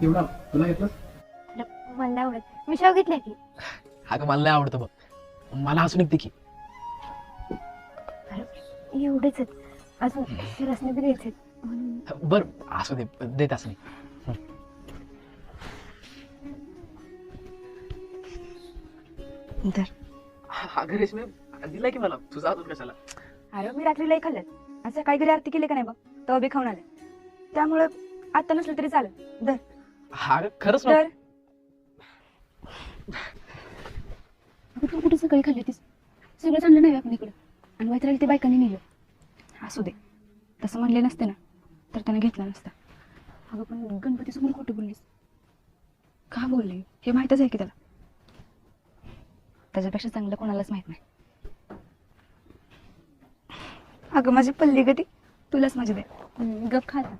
एवढा तुला घेतलं? मला नाही आवडत, मी शेव घेतल्या की. अगं मला नाही आवडतं बघ, मला हसून निघते की. अरे एवढेच आहेत, अजून रसने बी द्यायचे म्हणून. बर असू दे, देत असं नाही. तर अगं रेशमी दिलाय की मला, तुझा अजून कशाला? अरे मी रात्री लई खाल्ल्यात, असं काही घरी आरती केली का नाही बघ, तेव्हा बी खाऊन आले, त्यामुळं आता नसलं तरी चालेल. दर अगं खरंच दर तू कुठे सकाळी खाल्ली तीस, सगळं चांगलं नाही आपण इकडं, आणि वाईट राहिली ते बायकांनी नेलं. असू दे, तसं म्हणले नसते ना तर त्याने घेतला नसता. अगं पण गणपतीसमोर खोटं बोललीस का? बोलली हे माहीतच आहे की त्याला, त्याच्यापेक्षा चांगलं कोणालाच माहित नाही. अगं माझी पल्ली गती तुलाच माझी दे. गप खाता.